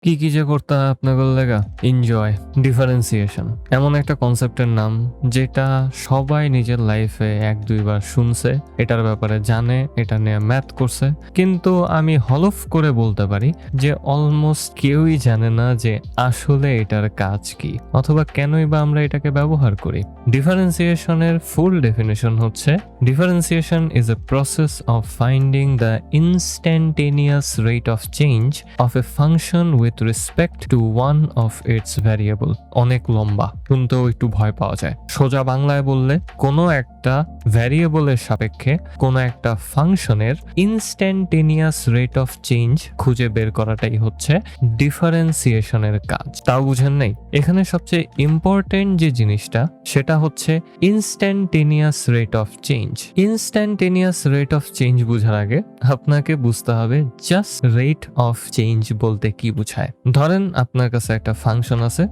কি কি যে করতে হয় আপনাদের লেগা। এনজয় ডিফারেন্সিয়েশন এমন একটা কনসেপ্টের নাম যেটা সবাই নিজের লাইফে এক দুইবার শুনছে, এটার ব্যাপারে জানে, এটা নিয়ে ম্যাথ করছে, কিন্তু আমি হলফ করে বলতে পারি যে অলমোস্ট কেউই জানে না যে আসলে এটার কাজ কি অথবা কেনই বা আমরা এটাকে ব্যবহার করি। ডিফারেন্সিয়েশনের ফুল ডেফিনেশন হচ্ছে, differentiation is a process of finding the instantaneous rate of change of A function with respect to one of its variable. অনেক লম্বা, শুনতেও একটু ভয় পাওয়া যায়। সোজা বাংলায় বললে, কোনো একটা ভ্যারিয়েবলের সাপেক্ষে কোনো একটা ফাংশনের ইনস্ট্যান্টেনিয়াস রেট অফ চেঞ্জ খুঁজে বের করাটাই হচ্ছে ডিফারেন্সিয়েশনের কাজ। তাও বুঝেন নাই? এখানে সবচেয়ে ইম্পর্টেন্ট যে জিনিসটা সেটা হচ্ছে instantaneous rate of change. Instantaneous rate of change বুঝার আগে আপনাকে বুঝতে হবে জাস্ট রেট অফ চেঞ্জ বলতে কি বোঝায়। ধরেন আপনার কাছে একটা ফাংশন আছে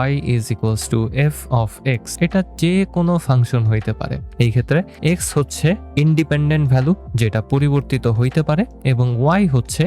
y is equals two f of x। এটা যে কোনো ফাংশন হইতে পারে। এই ক্ষেত্রে x হচ্ছে ইন্ডিপেন্ডেন্ট ভ্যালু যেটা পরিবর্তিত হইতে পারে এবং y হচ্ছে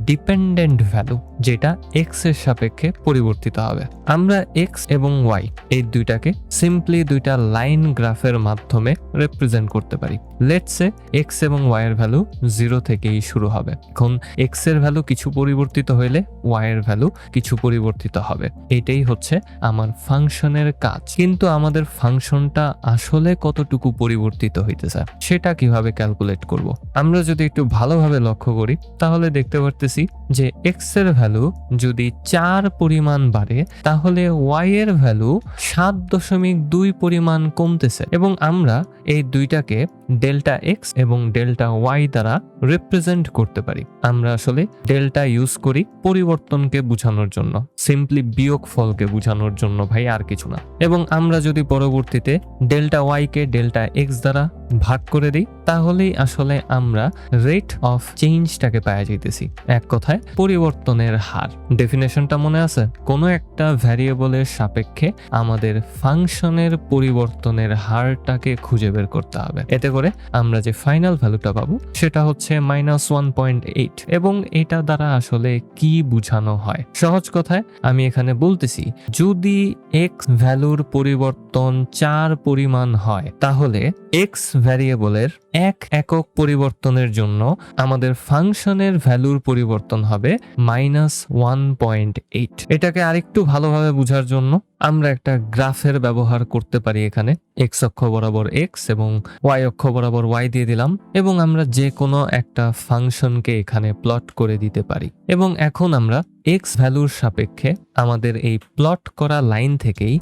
ডিপেন্ডেন্ট ভ্যালু যেটা x এর সাপেক্ষে পরিবর্তিত হবে। আমরা x এবং y এই দুইটাকে সিম্পলি দুইটা লাইন গ্রাফের মাধ্যমে রিপ্রেজেন্ট করতে পারি। লেটস সে x এবং y এর ভ্যালু 0 থেকেই শুরু হবে। এখন x এর ভ্যালু কিছু পরিবর্তিত হইলে y এর ভ্যালু কিছু পরিবর্তিত হবে। এটাই হচ্ছে আমার ফাংশনের কাজ। কিন্তু আমাদের ফাংশনটা আসলে কতটুকু পরিবর্তিত হইতেছে সেটা কিভাবে ক্যালকুলেট করব? আমরা যদি একটু ভালোভাবে লক্ষ্য করি তাহলে দেখতে পারতেছি যে x এর ভ্যালু যদি 4 পরিমাণ বাড়ে তাহলে y এর ভ্যালু 7.2 পরিমাণ কমতেছে এবং আমরা এই দুইটাকে ডেল্টা x এবং ডেল্টা y দ্বারা রিপ্রেজেন্ট করতে পারি। আমরা আসলে ডেল্টা ইউজ করি পরিবর্তনকে বোঝানোর জন্য, সিম্পলি বিয়োগ ফলকে বোঝানোর জন্য ভাই, আর কিছু না। এবং আমরা যদি পরবর্তীতে ডেল্টা y কে ডেল্টা x দ্বারা ভাগ করে দিই তাহলেই আসলে আমরা রেট অফ চেঞ্জটাকে পাওয়া যাইতেছি। এক কথায় পরিবর্তনের হার। ডেফিনেশনটা মনে আছে? কোনো একটা ভ্যারিয়েবলের সাপেক্ষে আমাদের ফাংশনের পরিবর্তনের হারটাকে খুঁজে বের করতে হবে। এতে করে আমরা যে ফাইনাল ভ্যালুটা পাবো সেটা হচ্ছে -1.8। এবং এটা দ্বারা আসলে কি বোঝানো হয়? সহজ কথায় আমি এখানে বলতেছি, যদি x ভ্যালুর পরিবর্তন 4 পরিমাণ হয় তাহলে x ভ্যারিয়েবলের এক একক পরিবর্তনের জন্য আমাদের ফাংশনের ভ্যালুর পরিবর্তন হবে -1.8। এটাকে আরেকটু ভালোভাবে বোঝার জন্য আমরা একটা গ্রাফের ব্যবহার করতে পারি। এখানে x অক্ষ বরাবর x এবং y অক্ষ বরাবর y দিয়ে দিলাম এবং আমরা যে কোনো একটা ফাংশনকে এখানে প্লট করে দিতে পারি। এবং এখন আমরা x ভ্যালুর সাপেক্ষে আমাদের এই প্লট করা লাইন থেকেই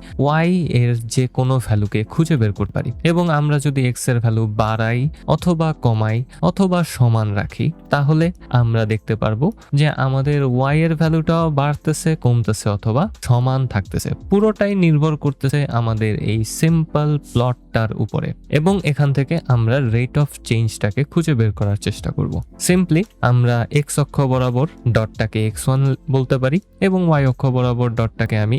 y এর যে কোনো ভ্যালুকে খুঁজে বের করতে পারি। এবং আমরা যদি x এর ভ্যালু বাড়াই অথবা কমাই অথবা সমান রাখি তাহলে আমরা দেখতে পারবো যে আমাদের y এর ভ্যালুটাও বাড়তেছে, কমতেছে অথবা সমান থাকতেছে। পুরোটাই নির্ভর করতেছে আমাদের এই সিম্পল প্লটটার উপরে। এবং এখান থেকে আমরা রেট অফ চেঞ্জটাকে খুঁজে বের করার চেষ্টা করব। সিম্পলি আমরা x অক্ষ বরাবর ডটটাকে x1 বলতে পারি এবং y অক্ষ বরাবর ডটটাকে আমি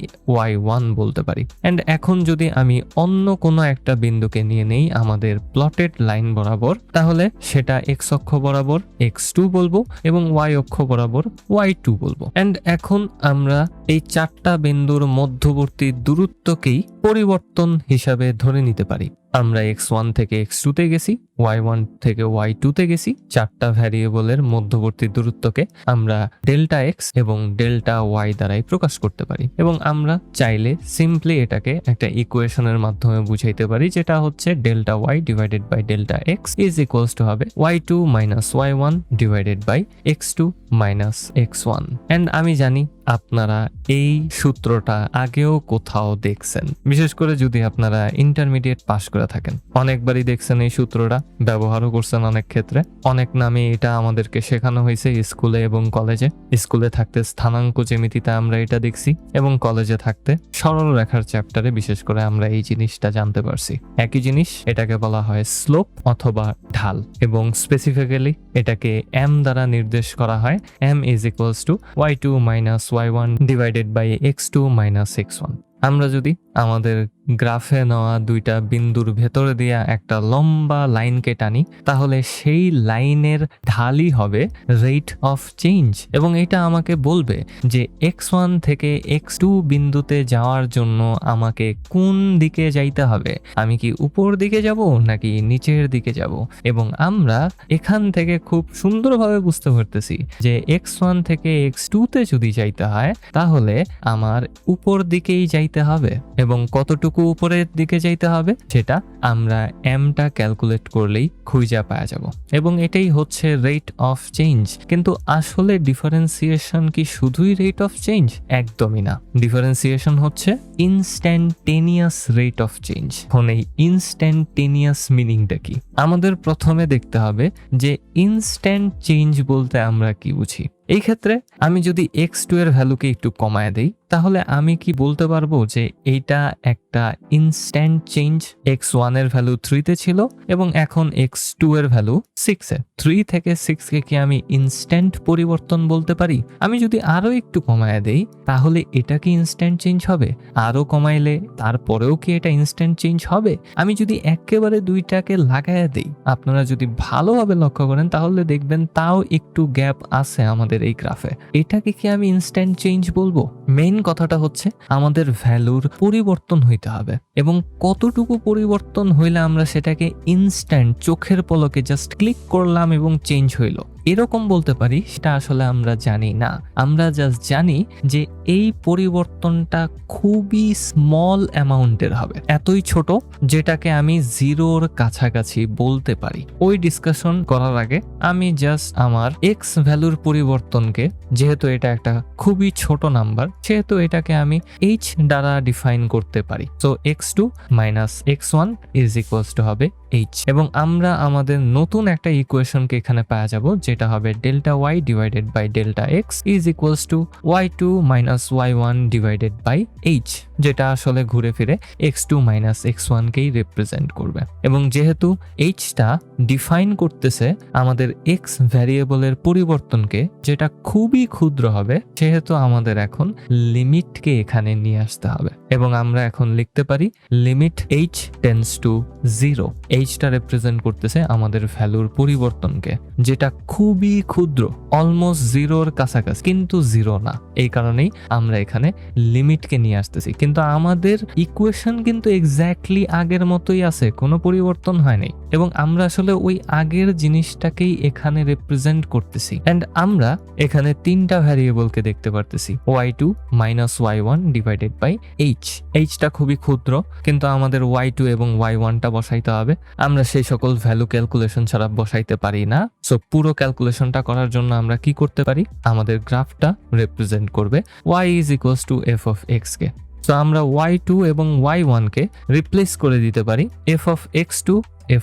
y1 বলতে পারি। এন্ড এখন যদি আমি অন্য কোনো একটা বিন্দুকে নিয়ে নেই আমাদের প্লটেড লাইন বরাবর, তাহলে সেটা x অক্ষ বরাবর x2 বলবো এবং y অক্ষ বরাবর y2 বলবো। এন্ড এখন আমরা এই চারটা বিন্দুর মধ্যবর্তী দূরত্বকেই পরিবর্তন হিসাবে ধরে নিতে পারি। আমরা x1 থেকে x2 তে গেছি, y1 থেকে y2 তে গেছি। চারটা ভ্যারিয়েবলের মধ্যবর্তী দূরত্বকে আমরা ডেল্টা x এবং ডেল্টা y দ্বারাই প্রকাশ করতে পারি। এবং আমরা চাইলে সিম্পলি এটাকে একটা ইকুয়েশনের মাধ্যমে বুঝাইতে পারি, যেটা হচ্ছে delta y divided by delta x is equals to হবে y2 minus y1 divided by x2 minus x1। And আমি জানি আপনারা এই সূত্রটা আগেও কোথাও দেখছেন, বিশেষ করে যদি আপনারা ইন্টারমিডিয়েট পাস করে থাকেন। অনেকবারই দেখছেন এই সূত্রটা, ব্যবহারও করছেন অনেক ক্ষেত্রে। অনেক নামে এটা আমাদেরকে শেখানো হয়েছে স্কুলে এবং কলেজে। স্কুলে থাকতে স্থানাঙ্ক জ্যামিতিতে আমরা এটা দেখছি এবং কলেজে থাকতে সরল রেখার চ্যাপ্টারে বিশেষ করে আমরা এই জিনিসটা জানতে পারছি। একই জিনিস, এটাকে বলা হয় স্লোপ অথবা ঢাল এবং স্পেসিফিক্যালি এটাকে m দ্বারা নির্দেশ করা হয়। m is equals to y2 minus y1 divided by x2 minus x1। আমরা যদি আমাদের গ্রাফে নেওয়া দুইটা বিন্দুর ভেতরে দিয়া একটা লম্বা লাইনকে টানি, তাহলে সেই লাইনের ঢালই হবে রেট অফ চেঞ্জ। এবং এটা আমাকে বলবে যে x1 থেকে x2 বিন্দুতে যাওয়ার জন্য আমাকে কোন দিকে যাইতে হবে, আমি কি উপর দিকে যাব নাকি নিচের দিকে যাব। এবং আমরা এখান থেকে খুব সুন্দরভাবে বুঝতে পারতেছি যে x1 থেকে x2 তে যদি যাইতে হয় তাহলে আমার উপর দিকেই যাইতে হবে, এবং কতটুকু উপরের দিকে যাইতে হবে সেটা আমরা এমটা ক্যালকুলেট করলেই খুঁজে পাওয়া যাব। এবং এটাই হচ্ছে রেট অফ চেঞ্জ। কিন্তু আসলে ডিফারেন্সিয়েশন কি শুধুই রেট অফ চেঞ্জ? একদমই না। ডিফারেন্সিয়েশন হচ্ছে ইনস্ট্যান্টেনিয়াস রেট অফ চেঞ্জ। এখন এই ইনস্ট্যান্টেনিয়াস মিনিংটা কি? আমাদের প্রথমে দেখতে হবে যে ইনস্ট্যান্ট চেঞ্জ বলতে আমরা কি বুঝি। এই ক্ষেত্রে আমি যদি x2 এর ভ্যালুকে একটু কমায় দেই তাহলে আমি কি বলতে পারবো যে এইটা একটা ইনস্ট্যান্ট চেঞ্জ। x1 এর ভ্যালু 3 তে ছিল এবং এখন x2 এর ভ্যালু 6 এ। 3 থেকে 6 কে কি আমি ইনস্ট্যান্ট পরিবর্তন বলতে পারি? আমি যদি আরো একটু কমায় দেই তাহলে এটা কি ইনস্ট্যান্ট চেঞ্জ হবে? আরো কমাইলে তারপরেও কি এটা ইনস্ট্যান্ট চেঞ্জ হবে? আমি যদি একেবারে দুইটাকে লাগায় দেই, আপনারা যদি ভালোভাবে লক্ষ্য করেন তাহলে দেখবেন তাও একটু গ্যাপ আছে আমাদের এই গ্রাফে। এটাকে কি আমি ইনস্ট্যান্ট চেঞ্জ বলবো? মেইন কথাটা হচ্ছে আমাদের ভ্যালুর পরিবর্তন হইতে হবে, এবং কতটুকু পরিবর্তন হইলে আমরা সেটাকে ইনস্ট্যান্ট চোখের পলকে জাস্ট ক্লিক করলাম এবং চেঞ্জ হইলো এরকম বলতে পারি, সেটা আসলে আমরা জানি না। আমরা জাস্ট জানি যে এই পরিবর্তনটা খুবই স্মল অ্যামাউন্টের হবে, এতই ছোট যেটাকে আমি জিরোর কাছাকাছি বলতে পারি। ওই ডিসকাশন করার আগে আমি জাস্ট আমার এক্স ভ্যালুর পরিবর্তনকে, যেহেতু এটা একটা খুবই ছোট নাম্বার, সেহেতু এটাকে আমি এইচ দ্বারা ডিফাইন করতে পারি। So x2 minus x1 is equals to হবে এইচ। এবং আমরা আমাদের নতুন একটা ইকুয়েশনকে এখানে পাওয়া যাব, যেটা হবে delta y divided by delta x is equals to y2 minus y1 divided by h, যেটা আসলে ঘুরে ফিরে x2 মাইনাস x1 কেই রিপ্রেজেন্ট করবে। এবং যেহেতু এইচটা ডিফাইন করতেছে আমাদের এক্স ভ্যারিয়েবলের পরিবর্তনকে, যেটা খুবই ক্ষুদ্র হবে, সেহেতু আমাদের এখন লিমিটকে এখানে নিয়ে আসতে হবে। এবং আমরা এখন লিখতে পারি লিমিট এইচ টেন্ডস টু 0। এইচটা রিপ্রেজেন্ট করতেছে আমাদের ভ্যালুর পরিবর্তনকে, যেটা খুবই ক্ষুদ্র, অলমোস্ট জিরোর কাছাকাছি, কিন্তু জিরো না। এই কারণেই আমরা এখানে লিমিটকে নিয়ে আসতেছি। কিন্তু আমাদের ইকুয়েশন কিন্তু এক্স্যাক্টলি আগের মতোই আছে, কোনো পরিবর্তন হয় নাই। এবং আমরা আসলে ওই আগের জিনিসটাকেই এখানে রিপ্রেজেন্ট করতেছি। এন্ড আমরা এখানে তিনটা ভ্যারিয়েবলকে দেখতে পারতেছি, y2 minus y1 divided by H. এইচটা খুবই ক্ষুদ্র, কিন্তু আমাদের y2 এবং y1টা বসাইতে হবে। আমরা সেই সকল ভ্যালু ক্যালকুলেশন ছাড়া বসাইতে পারি না। সো পুরো ক্যালকুলেশনটা করার জন্য আমরা কি করতে পারি, আমাদের গ্রাফটা রিপ্রেজেন্ট করবে y is equals two f of x K. So আমরা y2 এবং y1 কে রিপ্লেস করে দিতে পারি f of x2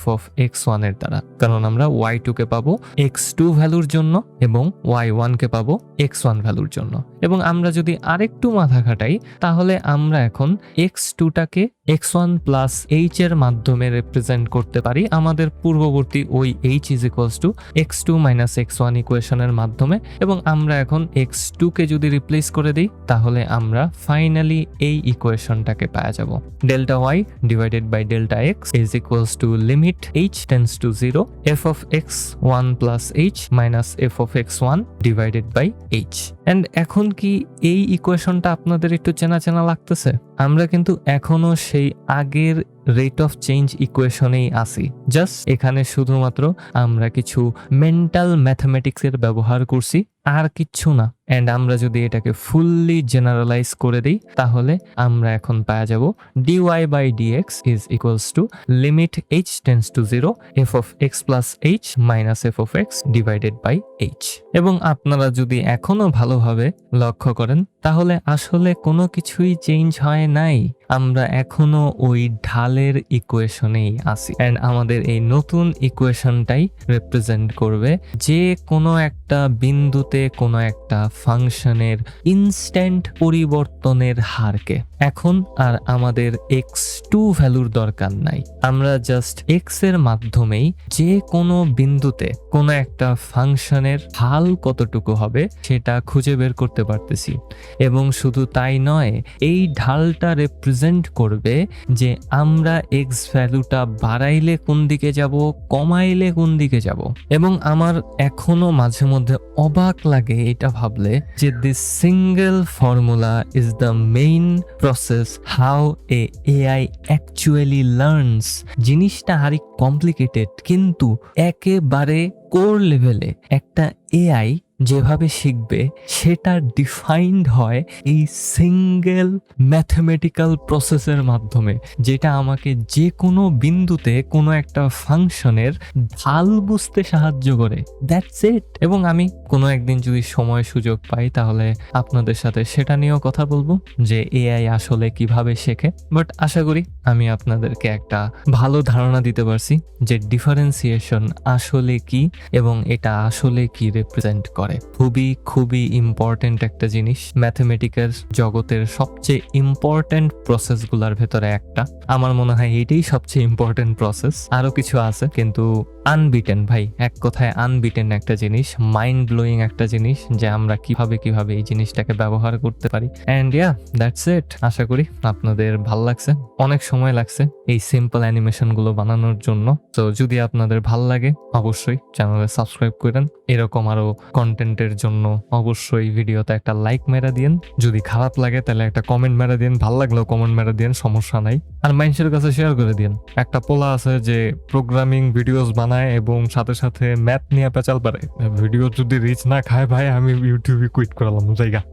f of x1 এর দ্বারা, কারণ আমরা y2 কে পাবো x2 ভ্যালুর জন্য এবং y1 কে পাবো x1 ভ্যালুর জন্য। এবং আমরা যদি আরেকটু মাথা খাটাই তাহলে আমরা এখন x2টাকে x1 প্লাস h এর মাধ্যমে রিপ্রেজেন্ট করতে পারি আমাদের পূর্ববর্তী ওই h is equals two x2 minus x1 ইকুয়েশনের মাধ্যমে। এবং আমরা এখন x2 কে যদি রিপ্লেস করে দিই তাহলে আমরা ফাইনালি এই ইকুয়েশনটাকে পাওয়া যাব, delta y divided by delta x is equals to limit h tends to 0 f of x1 plus h minus f of x1 divided by h। And এখন কি এই ইকুয়েশনটা আপনাদের একটু চেনা চেনা লাগতেছে? আমরা কিন্তু এখনো সেই আগের রেট অফ চেঞ্জ ইকুয়েশনেই আসি, জাস্ট এখানে শুধুমাত্র আমরা কিছু মেন্টাল ম্যাথমেটিক্সের ব্যবহার করছি, আর কিচ্ছু না। এন্ড আমরা যদি এটাকে ফুললি জেনারেলাইজ করে দিই তাহলে আমরা এখন পাওয়া যাব dy by dx is equals to limit h tends to 0 f of x plus h minus f of x divided by h। এবং আপনারা যদি এখনো ভালোভাবে লক্ষ্য করেন তাহলে আসলে কোনো কিছুই চেঞ্জ হয় নাই, আমরা এখনো ওই ঢালের ইকুয়েশনেই আছি। এন্ড আমাদের এই নতুন ইকুয়েশনটাই রিপ্রেজেন্ট করবে যে কোনো একটা বিন্দুতে কোনো একটা ফাংশনের ইনস্ট্যান্ট পরিবর্তনের হারকে। এখন আর আমাদের x2 ভ্যালুর দরকার নাই। আমরা জাস্ট x এর মাধ্যমেই যে কোনো বিন্দুতে কোনো একটা ফাংশনের ঢাল কতটুকু হবে সেটা খুঁজে বের করতে পারতেছি। এবং শুধু তাই নয়, এই ঢালটা রিপ্রেজেন্ট করবে যে আমরা x ভ্যালুটা বাড়াইলে কোন দিকে যাব, কমাইলে কোন দিকে যাব। এবং আমার এখনো মাঝে মধ্যে অবাক লাগে এটা ভাবলে যে this single formula is the main process how A AI actually learns. জিনিসটা হারি কমপ্লিকেটেড, কিন্তু একেবারে কোর লেভেলে একটা এআই যেভাবে শিখবে সেটা ডিফাইন্ড হয় এই সিঙ্গেল ম্যাথমেটিক্যাল প্রসেসের মাধ্যমে, যেটা আমাকে যে কোনো বিন্দুতে কোনো একটা ফাংশনের ঢাল বুঝতে সাহায্য করে। That's it. এবং আমি কোনো একদিন যদি সময় সুযোগ পাই তাহলে আপনাদের সাথে সেটা নিয়েও কথা বলবো যে এআই আসলে কিভাবে শেখে। বাট আশা করি আমি আপনাদেরকে একটা ভালো ধারণা দিতে পারছি যে ডিফারেন্সিয়েশন আসলে কি এবং এটা আসলে কি রিপ্রেজেন্ট করে। খুবই খুবই ইম্পর্টেন্ট একটা জিনিস, ম্যাথমেটিক্যাল জগতের সবচেয়ে ইম্পর্টেন্ট প্রসেসগুলোর ভেতরে একটা। আমার মনে হয় এটাই সবচেয়ে ইম্পর্টেন্ট প্রসেস। আরো কিছু আছে কিন্তু আনবিটেন ভাই, এক কথায় আনবিটেন একটা জিনিস, মাইন্ড ব্লোয়িং একটা জিনিস যে আমরা কিভাবে এই জিনিসটাকে ব্যবহার করতে পারি। And yeah, that's it. আশা করি আপনাদের ভাল লাগছে। অনেক সময় লাগছে এই সিম্পল অ্যানিমেশন গুলো বানানোর জন্য। তো যদি আপনাদের ভাল লাগে অবশ্যই চ্যানেলে সাবস্ক্রাইব করেন। এরকম আরো কন্টেন্টের জন্য অবশ্যই ভিডিওতে একটা লাইক মেরা দিন। যদি খারাপ লাগে তাহলে একটা কমেন্ট মেরা দিন, ভাল লাগলেও কমেন্ট মেরা দিন, সমস্যা নাই। আর মানুষের কাছে শেয়ার করে দিন। একটা পোলা আছে যে প্রোগ্রামিং ভিডিওস বানায় এবং সাথে সাথে ম্যাথ নিয়ে পেঁচাল পারে। ভিডিও যদি রিচ না খায় ভাই, আমি ইউটিউবে কুইট করালাম জায়গা।